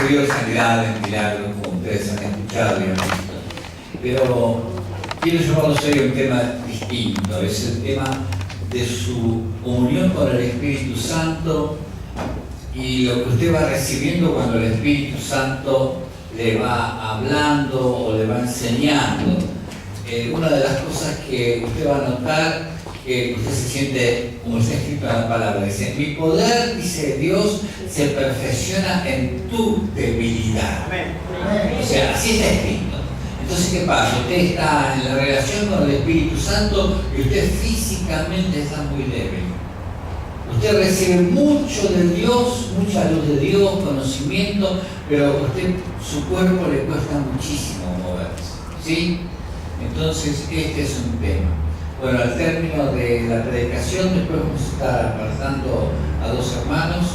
recibido sanidades, milagros, como ustedes han escuchado y han visto. Pero quiero llevarlos hoy a un tema distinto, es el tema de su unión con el Espíritu Santo y lo que usted va recibiendo cuando el Espíritu Santo le va hablando o le va enseñando. Una de las cosas que usted va a notar, que usted se siente, como está escrito en la palabra, dice: mi poder, dice Dios, se perfecciona en tu debilidad. O sea, así está escrito. Entonces, ¿qué pasa? Usted está en la relación con el Espíritu Santo y usted físicamente está muy débil. Usted recibe mucho de Dios, mucha luz de Dios, conocimiento, pero a usted, su cuerpo le cuesta muchísimo moverse, ¿sí? Entonces, este es un tema. Bueno, al término de la predicación, después vamos a estar apartando a dos hermanos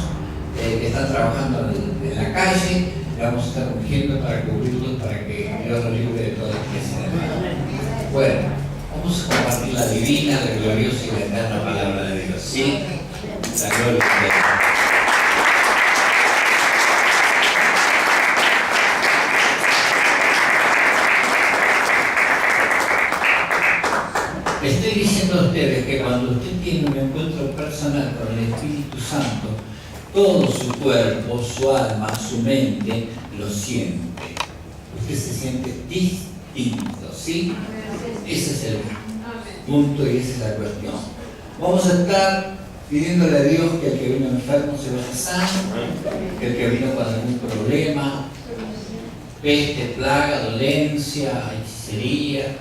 que están trabajando en la calle. Le vamos a estar ungiendo para cubrirlos, para que Dios los libre de toda especie de mal. Bueno, vamos a compartir la divina, la gloriosa y la eterna palabra de Dios, ¿sí? La gloria de Dios. Estoy diciendo a ustedes que cuando usted tiene un encuentro personal con el Espíritu Santo, todo su cuerpo, su alma, su mente lo siente. Usted se siente distinto, ¿sí? Ese es el punto y esa es la cuestión. Vamos a estar pidiéndole a Dios que el que vino enfermo se vaya sano, que el que vino con algún problema, peste, plaga, dolencia, hechicería,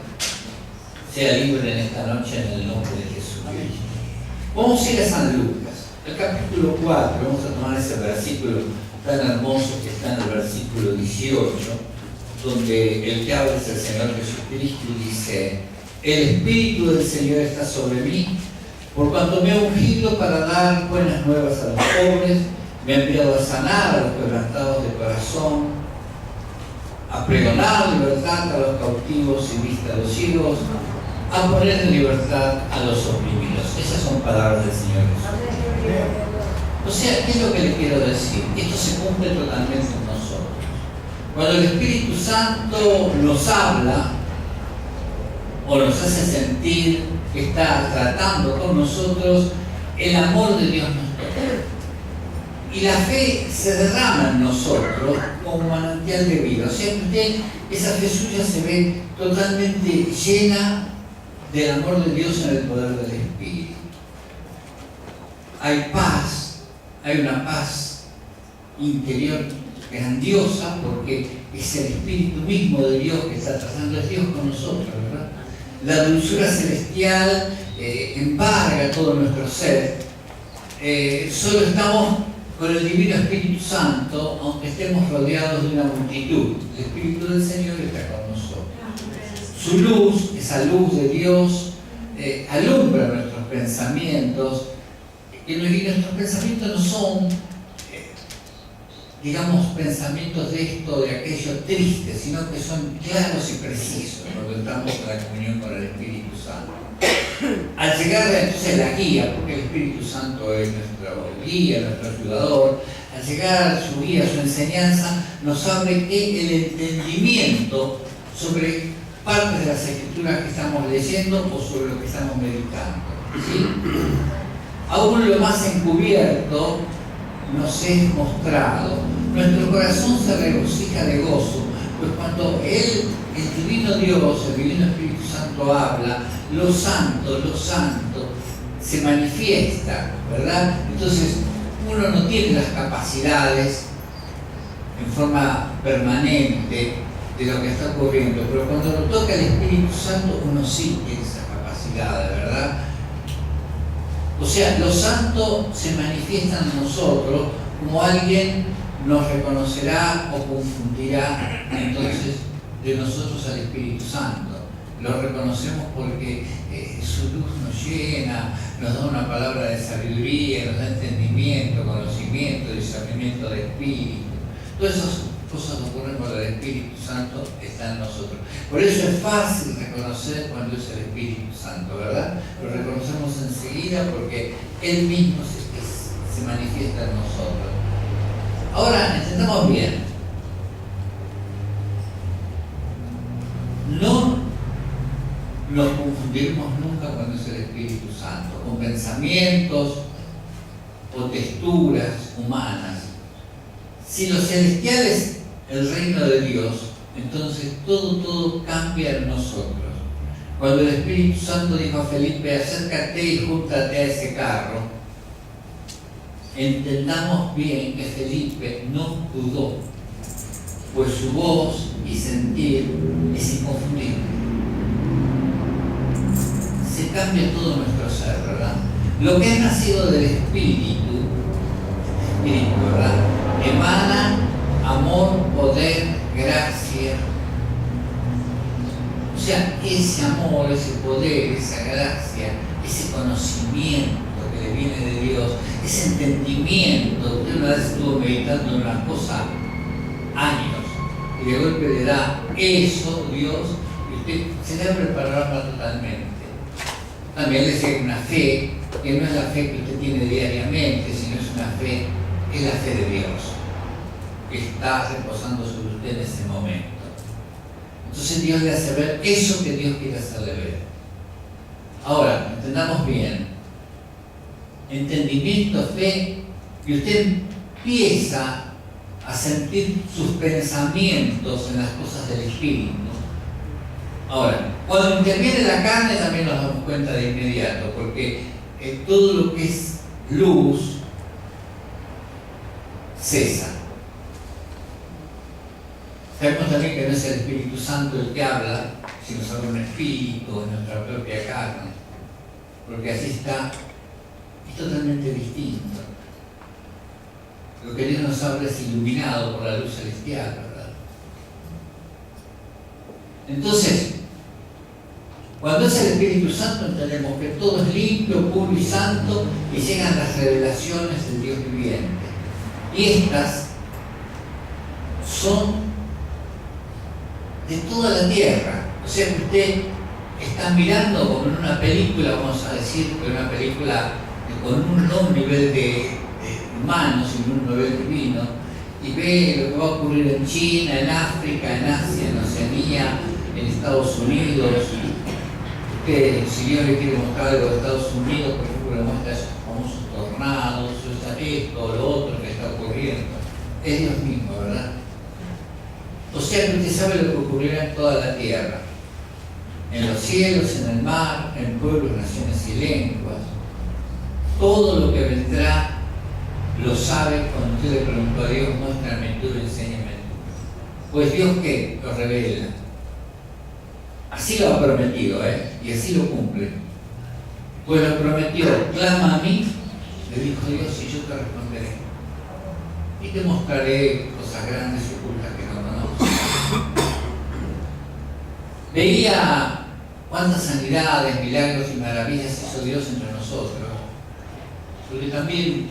sea libre en esta noche en el nombre de Jesús. Vamos a ir a San Lucas, el capítulo 4, vamos a tomar ese versículo tan hermoso que está en el versículo 18, donde el que habla es el Señor Jesucristo y dice: el Espíritu del Señor está sobre mí, por cuanto me ha ungido para dar buenas nuevas a los pobres, me ha enviado a sanar a los quebrantados de corazón, a pregonar libertad a los cautivos y vista a los ciegos, a poner en libertad a los oprimidos. Esas son palabras del Señor Jesús. O sea, ¿qué es lo que les quiero decir? Esto se cumple totalmente en nosotros. Cuando el Espíritu Santo nos habla o nos hace sentir que está tratando con nosotros, el amor de Dios nos toca. Y la fe se derrama en nosotros como manantial de vida. O sea, que esa fe suya se ve totalmente llena del amor de Dios en el poder del Espíritu. Hay paz, hay una paz interior grandiosa, porque es el Espíritu mismo de Dios que está tratando, es Dios con nosotros, ¿verdad? La dulzura celestial embarga todo nuestro ser. Solo estamos con el Divino Espíritu Santo, aunque estemos rodeados de una multitud. El Espíritu del Señor está con nosotros. Su luz, esa luz de Dios, alumbra nuestros pensamientos, y nuestros pensamientos no son, digamos, pensamientos de esto, de aquello tristes, sino que son claros y precisos cuando estamos en la comunión con el Espíritu Santo. Al llegar entonces la guía, porque el Espíritu Santo es nuestro guía, nuestro ayudador, al llegar su guía, su enseñanza, nos abre el entendimiento sobre partes de las escrituras que estamos leyendo o sobre lo que estamos meditando, ¿sí? Aún lo más encubierto nos es mostrado. Nuestro corazón se regocija de gozo, pues cuando el divino Dios, el divino Espíritu Santo habla, lo santo se manifiesta, ¿verdad? Entonces, uno no tiene las capacidades en forma permanente de lo que está ocurriendo, pero cuando lo toca el Espíritu Santo, uno sí tiene esa capacidad, ¿verdad? O sea, lo santo se manifiesta en nosotros, como alguien nos reconocerá o confundirá entonces de nosotros al Espíritu Santo. Lo reconocemos porque su luz nos llena, nos da una palabra de sabiduría, nos da entendimiento, conocimiento, discernimiento de espíritu. Todas esas cosas ocurren cuando el Espíritu Santo está en nosotros. Por eso es fácil reconocer cuando es el Espíritu Santo, ¿verdad? Lo reconocemos enseguida porque Él mismo se manifiesta en nosotros. Ahora, entendamos bien, nos confundiremos nunca cuando es el Espíritu Santo, con pensamientos o texturas humanas. Si lo celestial es el reino de Dios, entonces todo cambia en nosotros. Cuando el Espíritu Santo dijo a Felipe, acércate y júntate a ese carro, entendamos bien que Felipe no dudó, pues su voz y sentir es inconfundible. Se cambia todo nuestro ser, ¿verdad? Lo que es nacido del Espíritu, ¿verdad?, emana amor, poder, gracia. O sea, ese amor, ese poder, esa gracia, ese conocimiento que le viene de Dios, ese entendimiento. Usted una vez estuvo meditando en una cosa años y de golpe le da eso Dios y usted se le abre el panorama totalmente. También le decía que una fe que no es la fe que usted tiene diariamente, sino es una fe, es la fe de Dios que está reposando sobre usted en ese momento. Entonces Dios le hace ver eso que Dios quiere hacerle ver. Ahora, entendamos bien, entendimiento, fe, y usted empieza a sentir sus pensamientos en las cosas del Espíritu. Ahora, cuando interviene la carne también nos damos cuenta de inmediato, porque todo lo que es luz cesa. Sabemos también que no es el Espíritu Santo el que habla, sino sobre un espíritu en nuestra propia carne, porque así está, es totalmente distinto. Lo que Dios nos habla es iluminado por la luz celestial, ¿verdad? Entonces, cuando es el Espíritu Santo entendemos que todo es limpio, puro y santo y llegan las revelaciones del Dios viviente. Y estas son de toda la tierra. O sea que usted está mirando como en una película, vamos a decir, que una película con un nivel de humano, sino un nivel divino, y ve lo que va a ocurrir en China, en África, en Asia, en Oceanía, en Estados Unidos. Usted, si Dios le quiere mostrar algo de Estados Unidos, por ejemplo, le muestra esos famosos tornados, esto o lo otro que está ocurriendo. Es Dios mismo, ¿verdad? O sea que usted sabe lo que ocurrirá en toda la tierra, en los cielos, en el mar, en pueblos, naciones y lenguas. Todo lo que vendrá lo sabe cuando usted le preguntó a Dios, muéstrame tú, enséñame tú. Pues Dios, ¿qué? Lo revela. Así lo ha prometido, y así lo cumple. Pues lo prometió, clama a mí, le dijo Dios, y yo te responderé. Y te mostraré cosas grandes y ocultas que no conoces. Veía cuántas sanidades, milagros y maravillas hizo Dios entre nosotros. Porque también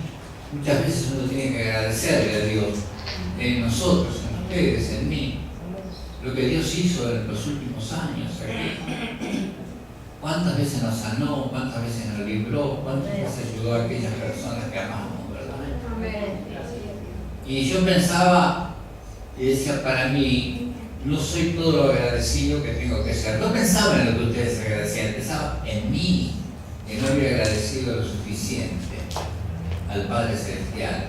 muchas veces uno tiene que agradecerle a Dios en nosotros, en ustedes, en mí, lo que Dios hizo en los últimos años aquí. Cuántas veces nos sanó, cuántas veces nos libró, cuántas veces ayudó a aquellas personas que amamos, ¿verdad? Y yo pensaba y decía, para mí, no soy todo lo agradecido que tengo que ser. No pensaba en lo que ustedes agradecían, pensaba en mí, que no había agradecido lo suficiente al Padre Celestial.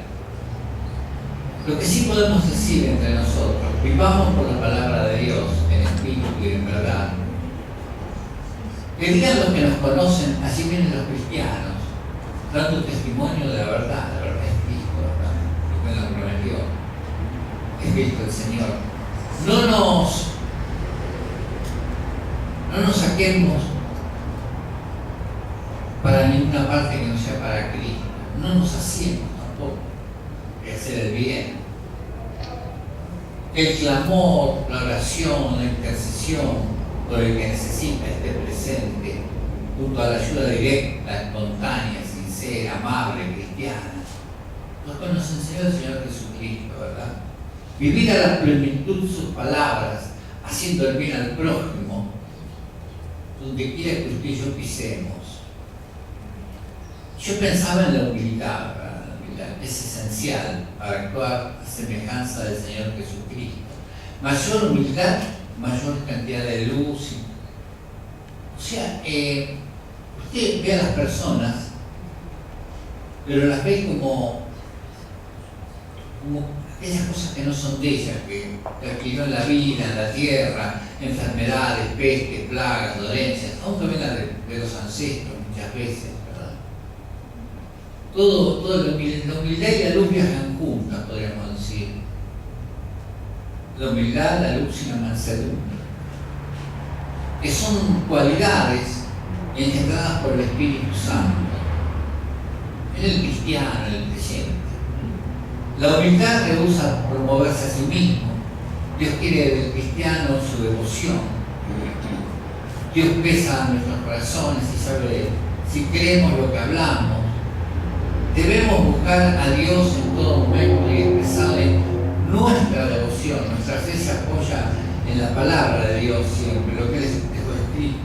Lo que sí podemos decir entre nosotros, vivamos por la palabra de Dios, en espíritu y en verdad. Que digan los que nos conocen, así vienen los cristianos, dando testimonio de la verdad es Cristo, ¿verdad? Lo que nos prometió, es Cristo el Señor. No nos saquemos para ninguna parte que no sea para Cristo. No nos hacemos tampoco de hacer el bien. El clamor, la oración, la intercesión por el que necesita esté presente, junto a la ayuda directa, espontánea, sincera, amable, cristiana. Lo que nos enseñó el Señor Jesucristo, ¿verdad? Vivir a la plenitud sus palabras, haciendo el bien al prójimo, donde quiera que usted y yo pisemos. Yo pensaba en la humildad, ¿verdad? La humildad es esencial para actuar a semejanza del Señor Jesucristo. Mayor humildad, mayor cantidad de luz. O usted ve a las personas, pero las ve como aquellas cosas que no son de ellas, que adquirió en la vida, en la tierra, enfermedades, pestes, plagas, dolencias, aunque vengan de los ancestros muchas veces, ¿verdad? Todo la humildad y la luz viajan juntas, podríamos decir. La humildad, la luz y la mansedumbre, que son cualidades engendradas por el Espíritu Santo en el cristiano, en el creyente. La humildad rehúsa promoverse a sí mismo. Dios quiere del cristiano su devoción. Dios pesa nuestros corazones y sabe si creemos lo que hablamos. Debemos buscar a Dios en todo momento y expresarle nuestra devoción. Nuestra fe se apoya en la palabra de Dios siempre, lo que Él dejó escrito.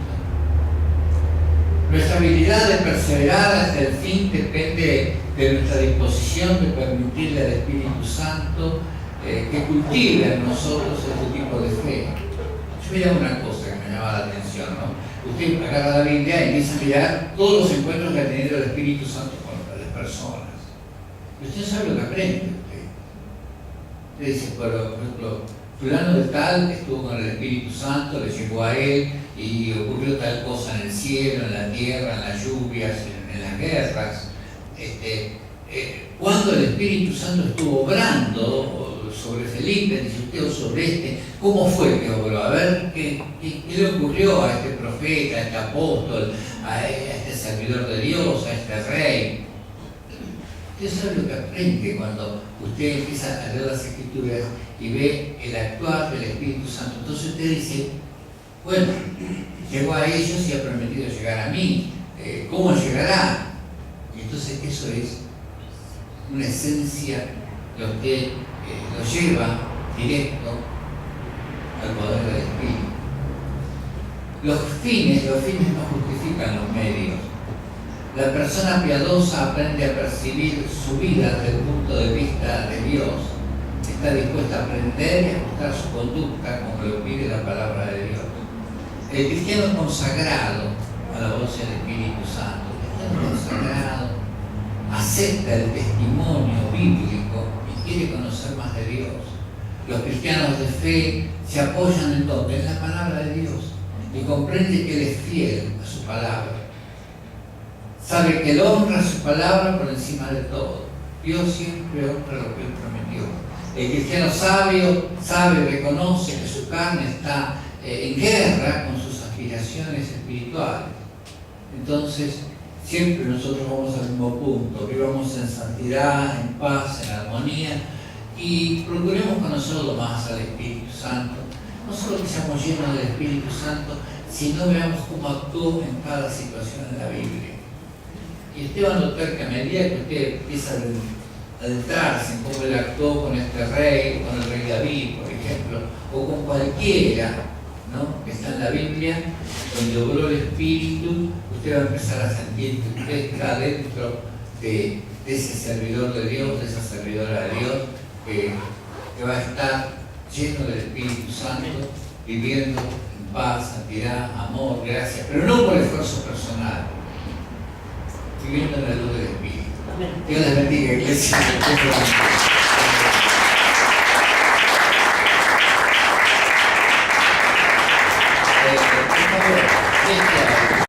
Nuestra habilidad de perseverar hasta el fin depende de nuestra disposición de permitirle al Espíritu Santo que cultive en nosotros este tipo de fe. Yo veía una cosa que me llamaba la atención, ¿no? Usted agarra la Biblia y empieza a mirar todos los encuentros que ha tenido el Espíritu Santo con las personas. Y usted sabe lo que aprende. Usted dice, por ejemplo, fulano de tal estuvo con el Espíritu Santo, le llegó a él y ocurrió tal cosa en el cielo, en la tierra, en las lluvias, en las guerras. Cuando el Espíritu Santo estuvo obrando sobre Felipe, dice usted, o sobre este, ¿cómo fue que obró? A ver, ¿qué le ocurrió a este profeta, a este apóstol, a este servidor de Dios, a este rey? Usted sabe lo que aprende cuando usted empieza a leer las Escrituras y ve el actuar del Espíritu Santo. Entonces usted dice, bueno, llegó a ellos y ha prometido llegar a mí. ¿Cómo llegará? Y entonces eso es una esencia lo que lo lleva directo al poder del Espíritu. Los fines no justifican los medios. La persona piadosa aprende a percibir su vida desde el punto de vista de Dios. Está dispuesta a aprender y a ajustar su conducta como lo pide la palabra de Dios. El cristiano consagrado a la voz del Espíritu Santo, el cristiano consagrado, acepta el testimonio bíblico y quiere conocer más de Dios. Los cristianos de fe se apoyan en ¿dónde? En la palabra de Dios y comprende que Él es fiel a su palabra. Sabe que Él honra su palabra por encima de todo. Dios siempre honra lo que Él prometió. El cristiano sabio sabe, reconoce que su carne está en guerra con sus aspiraciones espirituales. Entonces, siempre nosotros vamos al mismo punto, vivamos en santidad, en paz, en armonía y procuremos conocerlo más al Espíritu Santo. No solo que seamos llenos del Espíritu Santo, sino veamos cómo actuó en cada situación en la Biblia. Y usted va a notar que a medida que usted empieza a adentrarse en cómo Él actuó con este rey, con el rey David, por ejemplo, o con cualquiera, ¿no?, que está en la Biblia, donde obró el Espíritu, usted va a empezar a sentir que usted está dentro de ese servidor de Dios, de esa servidora de Dios, que va a estar lleno del Espíritu Santo, viviendo en paz, santidad, amor, gracia, pero no por esfuerzo personal, viviendo en la luz del Espíritu. Dios les bendiga, iglesia.